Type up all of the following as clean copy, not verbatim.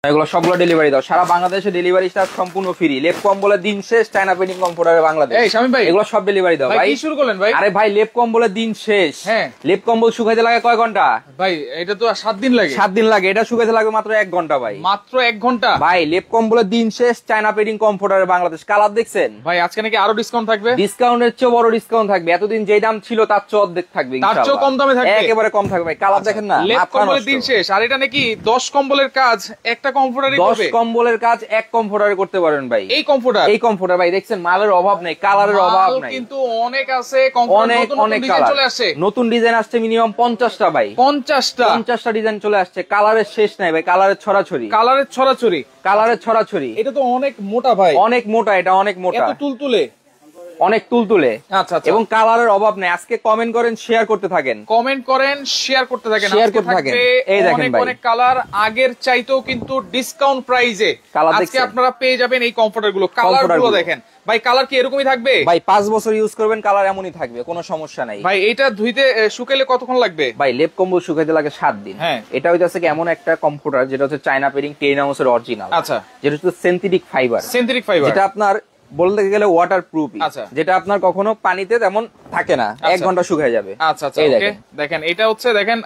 এগুলো সবগুলো ডেলিভারি দাও, সারা বাংলাদেশে ডেলিভারি চার্জ সম্পূর্ণ ফ্রি। লেপ কম্বলের দিন শেষ, চায়না পেডিং কমফোর্টারে বাংলাদেশ। এই শামিম ভাই, এগুলো সব ডেলিভারি দাও ভাই। কি শুরু করলেন ভাই? আরে ভাই, লেপ কম্বলের দিন শেষ। হ্যাঁ, লেপ কম্বল শুকাইতে লাগে কয় ঘন্টা ভাই? এটা তো 7 দিন লাগে। 7 দিন লাগে, এটা শুকাইতে লাগে মাত্র 1 ঘন্টা ভাই। মাত্র 1 ঘন্টা ভাই। লেপ কম্বলের দিন শেষ, চায়না পেডিং কমফোর্টারে বাংলাদেশ। কালার দেখছেন ভাই? আজকে নাকি আরো ডিসকাউন্ট থাকবে। ডিসকাউন্টের চেয়ে বড় ডিসকাউন্ট থাকবে। এতদিন যেই দাম ছিল তার চেয়ে অর্ধেক থাকবে, তার চেয়ে কম দামে থাকবে, একেবারে কম থাকবে ভাই। কালার দেখেন না, লেপ কম্বলের দিন শেষ। আর এটা নাকি 10 কম্বলের কাজ একটা কমফোর্টারে করবে। 10 কম্বলের কাজ এক কমফোর্টারে করতে পারেন ভাই। এই কমফোর্টার ভাই দেখছেন, মালের অভাব নেই, কালারের অভাব নাই, কিন্তু অনেক আছে। অনেক ডিজাইন চলে আসছে, নতুন ডিজাইন আসছে মিনিমাম 50টা ভাই। 50টা ডিজাইন চলে আসছে। কালারের শেষ নাই ভাই, কালারের ছড়াছড়ি। এটা তো অনেক মোটা ভাই, অনেক মোটা, এটা অনেক মোটা, এত তুলতুলে, অনেক তুলতুলে। আচ্ছা, এবং কালারের অভাব নেই। আজকে কমেন্ট করেন, শেয়ার করতে থাকেন, শেয়ার করতে থাকেন। এই দেখেন ভাই, অনেক কালার আগের চাইতেও কিন্তু ডিসকাউন্ট প্রাইজে আজকে আপনারা পেয়ে যাবেন এই কমফোর্টার গুলো। কালার গুলো দেখেন ভাই, কালার কি এরকমই থাকবে ভাই? 5 বছর ইউজ করবেন, কালার এমনই থাকবে, কোনো সমস্যা নাই ভাই। এটা ধুইতে শুকাইলে কতক্ষণ লাগবে ভাই? লেপ কম্বল শুকাইতে লাগে 7 দিন। হ্যাঁ, এটা হইতাছে কি এমন একটা কম্পিউটার যেটা হচ্ছে চায়না পেডিং 10 আউন্সের অরিজিনাল। আচ্ছা, যেটা হচ্ছে সিনথেটিক ফাইবার, যেটা আপনার বলতে গেলে ওয়াটার প্রুফ। যেটা আপনার কখনো পানিতে তেমন থাকে না, 1 ঘন্টা শুকায় যাবে। আচ্ছা, দেখেন এটা হচ্ছে, দেখেন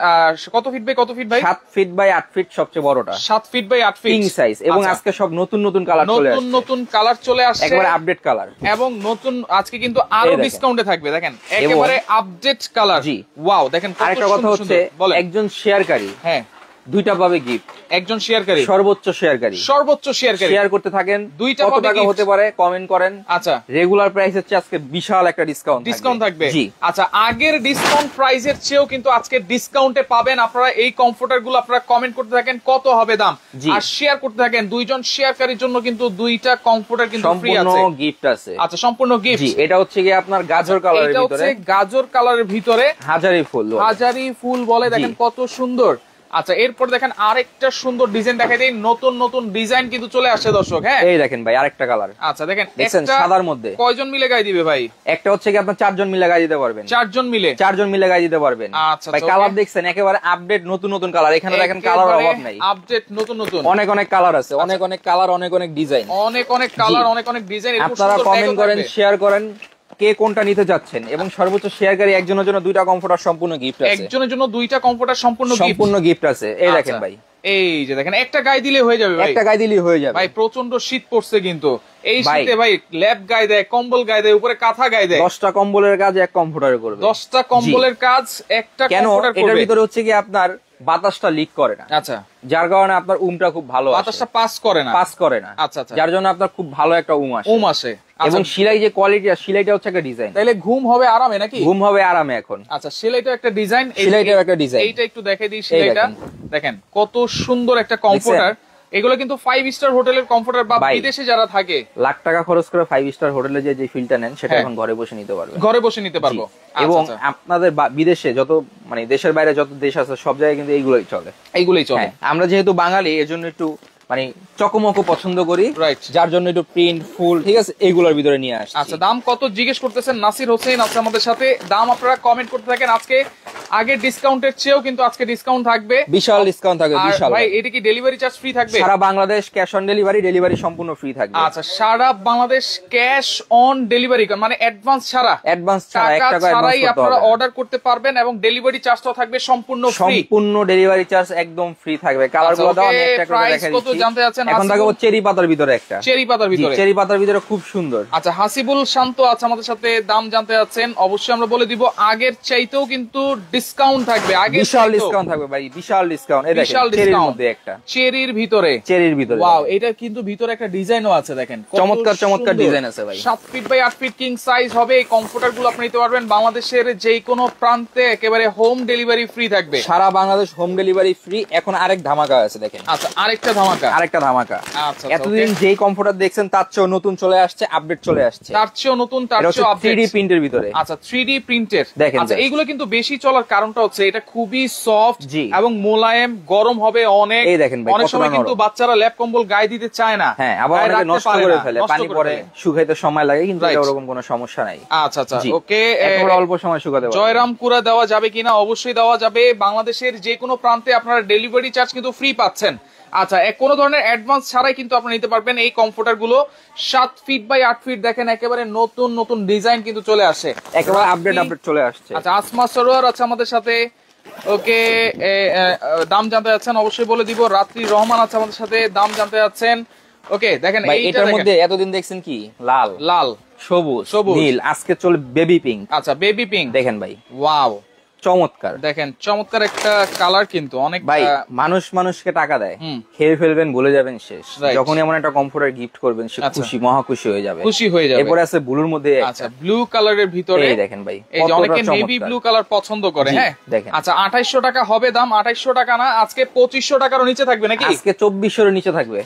কত ফিট বাই কত ফিট ভাই? 7 ফিট বাই 8 ফিট, সবচেয়ে বড়টা 7 feet by 8 feet king size. এবং আজকে সব নতুন কালার চলে আসছে, নতুন কালার চলে আসছে, একেবারে আপডেট কালার। এবং নতুন আজকে কিন্তু আরো ডিসকাউন্টে থাকবে। দেখেন একেবারে আপডেট কালার। জি, ওয়াও। দেখেন আরেকটা কথা হচ্ছে, একজন শেয়ারকারী, হ্যাঁ, 2টা পাবে গিফট। একজন শেয়ারকারী, সর্বোচ্চ শেয়ারকারী শেয়ার করতে থাকেন, 2টা কত টাকা হতে পারে কমেন্ট করেন। আচ্ছা, রেগুলার প্রাইস হচ্ছে আজকে বিশাল একটা ডিসকাউন্ট থাকবে। জি, আচ্ছা, আগের ডিসকাউন্ট প্রাইসের চেয়েও কিন্তু আজকে ডিসকাউন্টে পাবেন আপনারা এই কমফোর্টার গুলো। আপনারা কমেন্ট করতে থাকেন কত হবে দাম, আর শেয়ার করতে থাকেন। 2 জন শেয়ারকারীর জন্য কিন্তু 2টা কমফোর্টার কিন্তু ফ্রি আছে, সম্পূর্ণ গিফট আছে। আচ্ছা, সম্পূর্ণ গিফট। জি, এটা হচ্ছে কি আপনার গাজর কালারের ভিতরে, এটা হচ্ছে গাজর কালারের ভিতরে হাজারি ফুল বলে। দেখেন কত সুন্দর। আচ্ছা, এরপর দেখেন আরেকটা সুন্দর ডিজাইন দেখাই দেই। নতুন ডিজাইন কিন্তু চলে আসছে দর্শক। হ্যাঁ, এই দেখেন ভাই আরেকটা কালার। আচ্ছা, দেখেন সাদার মধ্যে কয়জন মিলে গায়ে দিবে ভাই? একটা হচ্ছে কি আপনার 4 জন মিলে গায়ে দিতে পারবেন। 4 জন মিলে গায়ে দিতে পারবেন। আচ্ছা ভাই, কালার দেখছেন একেবারে আপডেট নতুন কালার। এখানে দেখেন কালার অভাব নাই, আপডেট নতুন অনেক কালার আছে, অনেক কালার, অনেক ডিজাইন, অনেক কালার, অনেক ডিজাইন। আপনারা কমেন্ট করেন, শেয়ার করেন কে কোনটা নিতে যাচ্ছেন। এবং সর্বোচ্চ শেয়ারকারী একজনের জন্য 2টা কমফোর্টার সম্পূর্ণ গিফট আছে। একজনের জন্য 2টা কমফোর্টার সম্পূর্ণ গিফট আছে। এই দেখেন ভাই, এই যে দেখেন একটা গায়ে দিলে হয়ে যাবে ভাই, একটা গায়ে দিলে হয়ে যাবে ভাই। প্রচন্ড শীত পড়ছে কিন্তু এই শীতে ভাই ল্যাপ গায়ে দেয়, কম্বল গায়ে দেয়, উপরে কাঁথা গায়ে দেয়। 10টা কম্বলের কাজ এক কমফোর্টারে করবে। 10টা কম্বলের কাজ একটা কমফোর্টার করবে। এটার ভিতরে হচ্ছে কি আপনার বাতাসটা লিক করে না। আচ্ছা, যার কারণে আপনার উমটা খুব ভালো, বাতাসটা পাস করে না। আচ্ছা, যার জন্য আপনার খুব ভালো একটা উম আসে। এবং সেলাই যে কোয়ালিটি, সেলাইটা হচ্ছে একটা ডিজাইন। তাহলে ঘুম হবে আরামে নাকি? ঘুম হবে আরামে এখন। আচ্ছা, সেলাইটা একটা ডিজাইন, এইটা একটু দেখাই দিই। সেলাইটা দেখেন কত সুন্দর একটা কমফোর্টার। এগুলো কিন্তু 5 স্টার হোটেলের কমফোর্টার, বা বিদেশে যারা থাকে লাখ টাকা খরচ করে 5 স্টার হোটেলে যে ফিলটা নেন সেটা এখন ঘরে বসে নিতে পারবো। এবং আপনাদের বিদেশে যত মানে দেশের বাইরে যত দেশ আছে সব জায়গায় কিন্তু এইগুলোই চলে। আমরা যেহেতু বাঙালি এজন্য একটু মানে চকমকো পছন্দ করি, যার জন্য একটু প্রিন্ট ফুল, ঠিক আছে, এইগুলোর ভিতরে নিয়ে আসছি। আচ্ছা, দাম কত জিজ্ঞেস করতেছেন? নাসির হোসেন আছে আমাদের সাথে। দাম আপনারা কমেন্ট করতে থাকেন। আজকে আগের ডিসকাউন্টের চেয়েও কিন্তু আজকে ডিসকাউন্ট থাকবে, বিশাল ডিসকাউন্ট থাকবে, বিশাল ভাই। এটা কি ডেলিভারি চার্জ ফ্রি থাকবে? সারা বাংলাদেশ ক্যাশ অন ডেলিভারি সম্পূর্ণ ফ্রি থাকবে। আচ্ছা, সারা বাংলাদেশ ক্যাশ অন ডেলিভারি, মানে অ্যাডভান্স ছাড়া, ছাড়াই আপনারা অর্ডার করতে পারবেন, এবং ডেলিভারি চার্জটাও থাকবে সম্পূর্ণ ডেলিভারি চার্জ একদম ফ্রি থাকবে। কালারগুলো দাও, আমি একটা করে দেখাই দিচ্ছি। কত জানতে চাচ্ছেন? এখন থাকবে চেরি পাতার ভিতরে, একটা চেরি পাতার ভিতরে খুব সুন্দর। আচ্ছা, হাসিবুল শান্ত আছে আমাদের সাথে, দাম জানতে চাচ্ছেন। অবশ্যই আমরা বলে দিব আগের চাইতেও কিন্তু ডিসকাউন্ট থাকবে, বিশাল ডিসকাউন্ট থাকবে ভাই, বিশাল ডিসকাউন্ট। এই দেখেন চেরির মধ্যে একটা, চেরির ভিতরে ওয়াও। এটা কিন্তু ভিতরে একটা ডিজাইনও আছে, দেখেন চমৎকার ডিজাইন আছে ভাই। 7 feet by 8 feet king size হবে। এই কমফোর্টার গুলো আপনি নিতে পারবেন বাংলাদেশের যে কোনো প্রান্তে, একেবারে হোম ডেলিভারি ফ্রি থাকবে, সারা বাংলাদেশ হোম ডেলিভারি ফ্রি। এখন আরেক ধামাকা আছে, দেখেন। আচ্ছা, আরেকটা ধামাকা। আচ্ছা, এতদিন যেই কমফোর্টার দেখছেন তার চেয়েও নতুন চলে আসছে, আপডেট চলে আসছে, তার চেয়েও নতুন, তার চেয়েও আপডেট, 3D প্রিন্টের ভিতরে। আচ্ছা, 3D প্রিন্টের দেখেন। আচ্ছা, এইগুলো কিন্তু বেশি চলার কারণটা হচ্ছে এটা খুবই সফট এবং মোলায়েম, গরম হবে অনেক। এই দেখেন ভাই, অনেক সময় কিন্তু বাচ্চারা ল্যাপ কম্বল গায়ে দিতে চায় না, হ্যাঁ, আবার অনেকে নষ্ট করে ফেলে, পানি পড়ে, শুকাইতে সময় লাগে, কিন্তু এরকম কোনো সমস্যা নাই। আচ্ছা, ওকে, একেবারে অল্প সময় শুকাতে পারবে। জয়রামপুরা দেওয়া যাবে কিনা? অবশ্যই দেওয়া যাবে। বাংলাদেশের যে কোনো প্রান্তে আপনারা ডেলিভারি চার্জ কিন্তু ফ্রি পাচ্ছেন। আচ্ছা, কোনো ধরনের অ্যাডভান্স ছাড়াই কিন্তু আপনারা নিতে পারবেন এই কমফোর্টার গুলো। 7 ফিট বাই 8 ফিট দেখেন, একেবারে নতুন নতুন ডিজাইন কিন্তু চলে আসে, একেবারে আপডেট চলে আসছে। আচ্ছা, আসমা সরোয়ার আছে আমাদের সাথে। ওকে, দাম জানতে যাচ্ছেন অবশ্যই বলে দিব। রাত্রি রহমান আছে আমাদের সাথে, দাম জানতে যাচ্ছেন। ওকে, দেখেন এটার মধ্যে এতদিন দেখছেন কি লাল লাল সবুজ নীল, আজকে চলে বেবি পিঙ্ক। আচ্ছা, বেবি পিঙ্ক দেখেন ভাই, ওয়াও চমৎকার। দেখেন চমৎকার একটা কালার, কিন্তু অনেক ভাই মানুষকে টাকা দেয়, খেয়ে ফেলবেন ভুলে যাবেন শেষ। যখন এমন একটা কমফোর্টার গিফট করবেন সে খুশি, মহা খুশি হয়ে যাবে, খুশি হয়ে যাবে। এরপরে আছে ব্লুর মধ্যে, আচ্ছা ব্লু কালারের ভিতরে দেখেন ভাই, এই যে অনেকে নেভি ব্লু কালার পছন্দ করে। হ্যাঁ দেখেন, আচ্ছা 2800 টাকা হবে দাম। 2800 টাকা না, আজকে 2500 টাকারও নিচে থাকবে নাকি? আজকে 2400 এর নিচে থাকবে,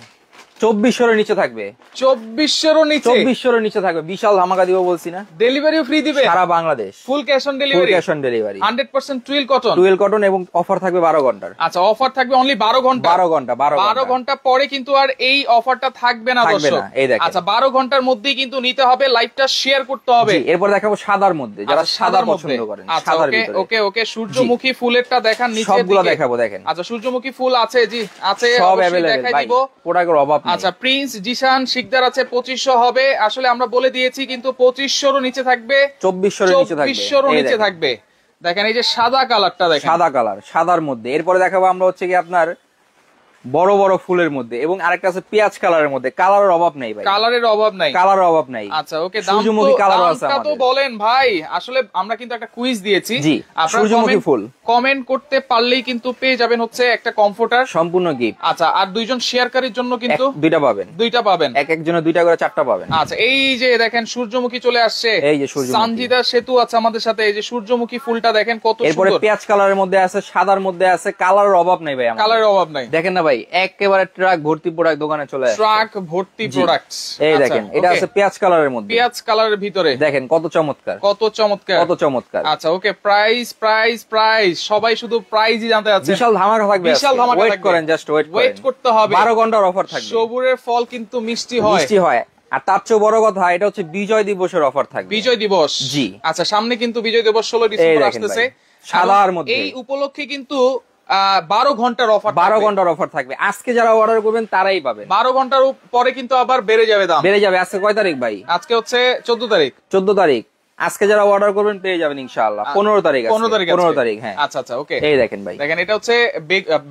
2400 এর নিচে থাকবে, 2400 এর নিচে, 2400 এর নিচে থাকবে। বিশাল ধামাকা দিব বলছি না, ডেলিভারিও ফ্রি দিবে সারা Bangladesh, full cash on delivery, full cash on delivery, 100% twill cotton এবং অফার থাকবে 12 ঘন্টার। আচ্ছা, অফার থাকবে অনলি 12 ঘন্টা, 12 ঘন্টা পরে কিন্তু আর এই অফারটা থাকবে না দর্শক। আচ্ছা, 12 ঘন্টার মধ্যেই কিন্তু নিতে হবে, লাইভটা শেয়ার করতে হবে। এরপর দেখাবো সাদার মধ্যে, যারা সাদা পছন্দ করেন সাদার ভিতরে। ওকে ওকে, সূর্যমুখী ফুলেরটা দেখান নিচে, সবগুলো দেখাবো দেখেন। আচ্ছা, সূর্যমুখী ফুল আছে, জি আছে, সব अवेलेबल ভাই, প্রোডাক্টের অভাব নেই। আচ্ছা, প্রিন্স জিশান শিকদার আছে, 2500 হবে। আসলে আমরা বলে দিয়েছি, কিন্তু 2500 এর নিচে থাকবে, 2400 এর নিচে থাকবে, 2400 এর নিচে থাকবে। দেখেন এই যে সাদা কালারটা দেখেন, সাদা কালার, সাদার মধ্যে। এরপরে দেখাবো আমরা হচ্ছে কি আপনার বড় বড় ফুলের মধ্যে, এবং আরেকটা আছে পেঁয়াজ কালারের মধ্যে। কালারের অভাব নাই ভাই, কালারের অভাব নাই, কালারের অভাব নাই। আচ্ছা ওকে, সূর্যমুখী কালার আছে আমাদের। তো বলেন ভাই, আসলে আমরা কিন্তু একটা কুইজ দিয়েছি, আপনারা সূর্যমুখী ফুল কমেন্ট করতে পারলেই কিন্তু পেয়ে যাবেন হচ্ছে একটা কমফোর্টার সম্পূর্ণ গিফট। আচ্ছা, আর দুইজন শেয়ারকারীর জন্য কিন্তু দুইটা পাবেন, এক একজনের দুইটা করে 4টা পাবেন। আচ্ছা, এই যে দেখেন সূর্যমুখী চলে আসছে, এই যে সঞ্জিদা সেতু আছে আমাদের সাথে, এই যে সূর্যমুখী ফুলটা দেখেন কত সুন্দর। এরপরে পেঁয়াজ কালারের মধ্যে আছে, সাদার মধ্যে আছে, কালারের অভাব নাই ভাই, কালারের অভাব নাই। দেখেন না ভাই, একেবারে ট্রাক ভর্তি প্রোডাক্ট দোকানে চলে আসে, ট্রাক ভর্তি প্রোডাক্ট। এই দেখেন, এটা আছে পেঁয়াজ কালারের মধ্যে, পেঁয়াজ কালারের ভিতরে দেখেন কত চমৎকার, কত চমৎকার, কত চমৎকার। আচ্ছা ওকে, প্রাইস প্রাইস প্রাইস, সবাই শুধু প্রাইসই জানতে যাচ্ছে। বিশাল ধামাকা থাকবে, বিশাল ধামাকা থাকবে, ওয়েট করেন, জাস্ট ওয়েট করতে হবে। 12 ঘন্টার অফার থাকবে। সবুরের ফল কিন্তু মিষ্টি হয়, মিষ্টি হয়। আর তার চেয়ে বড় কথা, এটা হচ্ছে বিজয় দিবসের অফার থাকবে, বিজয় দিবস। জি আচ্ছা, সামনে কিন্তু বিজয় দিবস 16 ডিসেম্বর আসতেছে, সাদার মধ্যে। এই উপলক্ষে কিন্তু 12 ঘন্টার অফার, 12 ঘন্টার অফার থাকবে। আজকে যারা অর্ডার করবেন তারাই পাবেন। 12 ঘন্টার পরে কিন্তু আবার বেড়ে যাবে দাম, বেড়ে যাবে। আজকে কয় তারিখ ভাই? আজকে হচ্ছে 14 তারিখ, 14 তারিখ। আজকে যারা অর্ডার করবেন পেয়ে যাবেন ইনশাআল্লাহ 15 তারিখ, 15 তারিখ। হ্যাঁ আচ্ছা আচ্ছা ওকে, এই দেখেন ভাই, দেখেন এটা হচ্ছে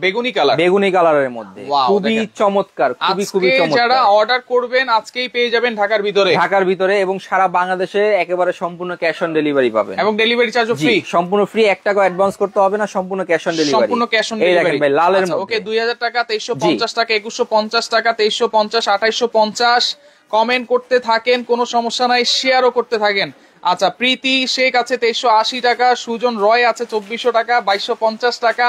বেগুনি কালার, বেগুনি কালারের মধ্যে, খুবই চমৎকার, খুবই খুবই চমৎকার। যারা অর্ডার করবেন আজকেই পেয়ে যাবেন ঢাকার ভিতরে, ঢাকার ভিতরে, এবং সারা বাংলাদেশে একেবারে সম্পূর্ণ ক্যাশ অন ডেলিভারি পাবেন, এবং ডেলিভারি চার্জও ফ্রি, সম্পূর্ণ ফ্রি। 1 টাকা অ্যাডভান্স করতে হবে না, সম্পূর্ণ ক্যাশ অন ডেলিভারি, সম্পূর্ণ ক্যাশ অন ডেলিভারি। এই দেখেন ভাই, লালের মধ্যে ওকে, 2000 টাকা, 2350 টাকা, 2150 টাকা, 2350, 2850। কমেন্ট করতে থাকেন, কোনো সমস্যা নাই, শেয়ারও করতে থাকেন। আচ্ছা, প্রীতি শেখ আছে 2380 টাকা, সুজন রয় আছে 2400 টাকা, 2250 টাকা।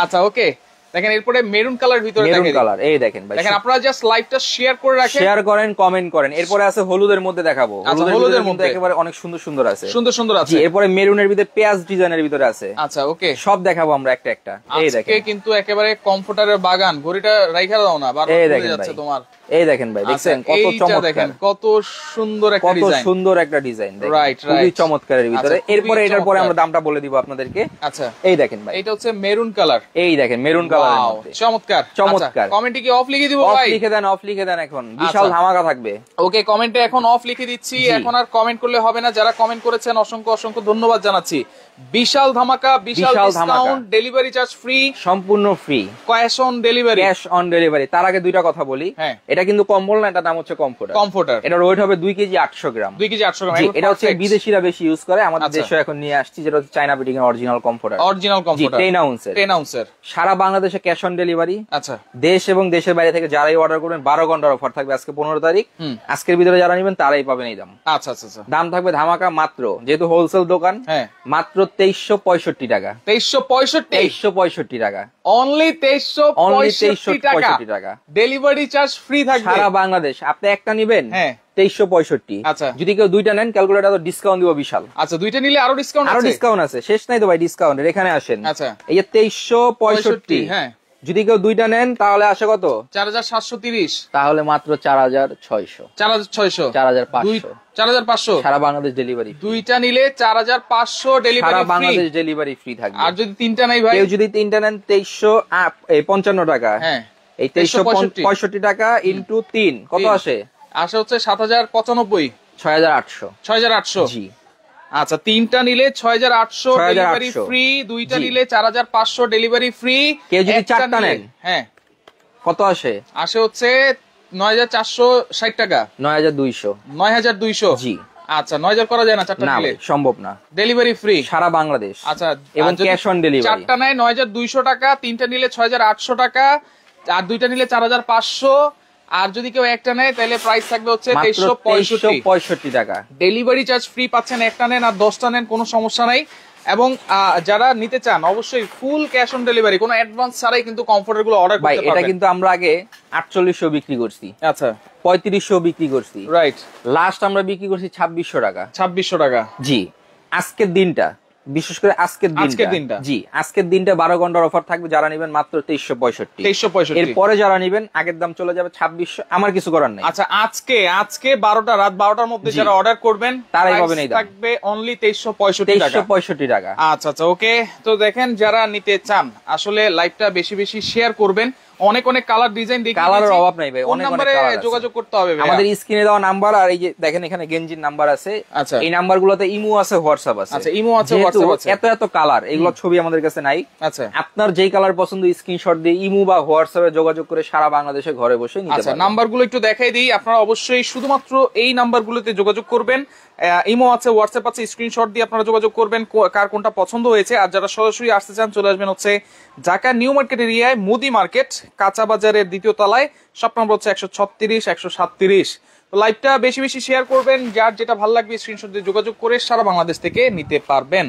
আচ্ছা ওকে, দেখেন এরপরে মেরুন কালার ভিতরে, মেরুন কালার, এই দেখেন ভাই, দেখেন আপনারা জাস্ট লাইভটা শেয়ার করে রাখেন, শেয়ার করেন, কমেন্ট করেন। এরপরে আছে হলুদের মধ্যে দেখাবো, হলুদের মধ্যে একেবারে অনেক সুন্দর সুন্দর আছে, সুন্দর সুন্দর আছে। এরপরে মেরুনের ভিতরে পেঁয়াজ ডিজাইনের ভিতরে আছে। আচ্ছা ওকে, সব দেখাবো আমরা একটা একটা। এই দেখেন, কিন্তু একেবারে কমফোর্টারের বাগান। ঘড়িটা রাইখা দাও না, বারবার পড়ে যাচ্ছে তোমার। এই দেখেন ভাই, দেখছেন কত চমৎকার, দেখেন কত সুন্দর একটা ডিজাইন, কত সুন্দর একটা ডিজাইন, রাইট রাইট, খুবই চমৎকারের ভিতরে। এরপরে এটার পরে আমরা দামটা বলে দিব আপনাদেরকে। আচ্ছা, এই দেখেন ভাই, এটা হচ্ছে মেরুন কালার, এই দেখেন মেরুন কালার, চমৎকার চমৎকার। কমেন্টে কি অফ লিখে দিব ভাই? অফ লিখে দেন, অফ লিখে দেন, এখন বিশাল ধামাকা থাকবে। ওকে, কমেন্টে এখন অফ লিখে দিচ্ছি, এখন আর কমেন্ট করলে হবে না। যারা কমেন্ট করেছেন অসংখ্য অসংখ্য ধন্যবাদ জানাচ্ছি। বিশাল ধামাকা, বিশাল ডিসকাউন্ট, ডেলিভারি চার্জ ফ্রি, সম্পূর্ণ free, cash on delivery, cash on delivery. তার আগে দুইটা কথা বলি, এটা কিন্তু কম্বল না, এটা নাম হচ্ছে কমফোর্টার, কমফোর্টার। এটার ওয়েট হবে 2 কেজি 800 গ্রাম, 2 কেজি 800 গ্রাম। এটা হচ্ছে বিদেশিরা বেশি ইউজ করে, আমাদের দেশে এখন নিয়ে আসছি, যেটা হচ্ছে চায়না বিডিং এর অরিজিনাল কমফোর্টার, অরিজিনাল কমফোর্টার, 10 আউন্সের, 10 আউন্সের। সারা বাংলাদেশে ক্যাশ অন ডেলিভারি। আচ্ছা, দেশ এবং দেশের বাইরে থেকে যারাই অর্ডার করবেন 12 ঘন্টার অফার থাকবে আজকে 15 তারিখ। আজকের ভিতরে যারা নেবেন তারাই পাবেন এই দাম। আচ্ছা আচ্ছা, দাম থাকবে ধামাকা, মাত্র, যেহেতু হোলসেল দোকান, মাত্র 2365 টাকা, 2365 টাকা, অনলি 2365 টাকা। ডেলিভারি চার্জ ফ্রি থাকবে সারা বাংলাদেশ। আপনি একটা নিবেন 2365। আচ্ছা, যদি কেউ দুইটা নেন, ক্যালকুলেটর ডিসকাউন্ট দিব বিশাল। আচ্ছা, দুইটা নিলে আরো ডিসকাউন্ট আছে, আরো ডিসকাউন্ট আছে, শেষ নাই তো ভাই ডিসকাউন্টের। এখানে আসেন। আচ্ছা, এই যে 2365, হ্যাঁ, যদি কেউ দুইটা নেন তাহলে আসে কত? 4730, তাহলে মাত্র 4600, 4600, 4500, 4500 সারা বাংলাদেশ ডেলিভারি। দুইটা নিলে 4500 ডেলিভারি, সারা বাংলাদেশ ডেলিভারি ফ্রি থাকবে। আর যদি তিনটা নাই ভাই, কেউ যদি তিনটা নেন 2355 টাকা, হ্যাঁ, এই 2365 টাকা ইনটু 3 কত আসে? আসে হচ্ছে 7095 6800 6800 জি। আচ্ছা, তিনটা নিলে 6800 ডেলিভারি ফ্রি, দুইটা নিলে 4500 ডেলিভারি ফ্রি। কেউ যদি চারটা নেন, হ্যাঁ, কত আসে? আসে হচ্ছে 9460 টাকা, 9200 জি। আচ্ছা, 9000 করা যায় না চারটা না নিলে? সম্ভব না, ডেলিভারি ফ্রি সারা বাংলাদেশ। আচ্ছা, এবং ক্যাশ অন ডেলিভারি। চারটা নেয় 9200 টাকা, তিনটা নিলে 6800 টাকা, আর দুইটা নিলে 4500, আর যদি কেউ একটা নেয় তাহলে প্রাইস থাকবে হচ্ছে 2365 টাকা। ডেলিভারি চার্জ ফ্রি পাচ্ছেন, একটা নেন আর 10টা নেন কোনো সমস্যা নাই। এবং যারা নিতে চান অবশ্যই ফুল ক্যাশ অন ডেলিভারি, কোনো অ্যাডভান্স ছাড়াই কিন্তু কমফোর্টার গুলো অর্ডার করতে পারবেন। এটা কিন্তু আমরা আগে 4800 বিক্রি করছি, আচ্ছা 3500 বিক্রি করছি, রাইট। লাস্ট আমরা বিক্রি করছি 2600 টাকা। 2600 টাকা জি। আজকের দিনটা, বিশেষ করে আজকের দিনটা জি, আজকের দিনটা 12 ঘন্টার অফার থাকবে, যারা নেবেন মাত্র 2365। এরপরে যারা নেবেন আগের দাম চলে যাবে 2600, আমার কিছু করার নেই। আচ্ছা, আজকে রাত 12টার মধ্যে যারা অর্ডার করবেন তারাই পাবেন এই দাম, থাকবে অনলি 2365 টাকা। আচ্ছা আচ্ছা, ওকে। তো দেখেন, যারা নিতে চান আসলে লাইভটা বেশি বেশি শেয়ার করবেন। অনেক অনেক কালার ডিজাইন দেখি, কালারের অভাব নাই ভাই, অনেক নম্বরে যোগাযোগ করতে হবে ভাই? আমাদের স্ক্রিনে দেওয়া নাম্বার, আর এই যে দেখেন এখানে গেঞ্জির নাম্বার আছে। আচ্ছা, এই নাম্বারগুলোতে ইমো আছে, হোয়াটসঅ্যাপ আছে। আচ্ছা, ইমো আছে, হোয়াটসঅ্যাপ আছে। এত এত কালার, এগুলো ছবি আমাদের কাছে নাই। আচ্ছা, আপনার যেই কালার পছন্দ স্ক্রিনশট দিয়ে ইমো বা হোয়াটসঅ্যাপে যোগাযোগ করে সারা বাংলাদেশে ঘরে বসে নিতে পারবেন। আচ্ছা, নাম্বারগুলো একটু দেখাই দিই। আপনারা অবশ্যই শুধুমাত্র এই নাম্বারগুলোতে যোগাযোগ করবেন। ইমো আছে, হোয়াটসঅ্যাপ আছে, স্ক্রিনশট দিয়ে আপনারা যোগাযোগ করবেন কার কোনটা পছন্দ হয়েছে। আর যারা সরাসরি আসতে চান চলে আসবেন হচ্ছে ঢাকা নিউ মার্কেট এরিয়ায় মুদি মার্কেট কাঁচা বাজারের দ্বিতীয় তলায়, শপ নম্বর হচ্ছে 136 137। তো লাইভটা বেশি বেশি শেয়ার করবেন, যার যেটা ভালো লাগবে স্ক্রিনশট দিয়ে যোগাযোগ করে সারা বাংলাদেশ থেকে নিতে পারবেন।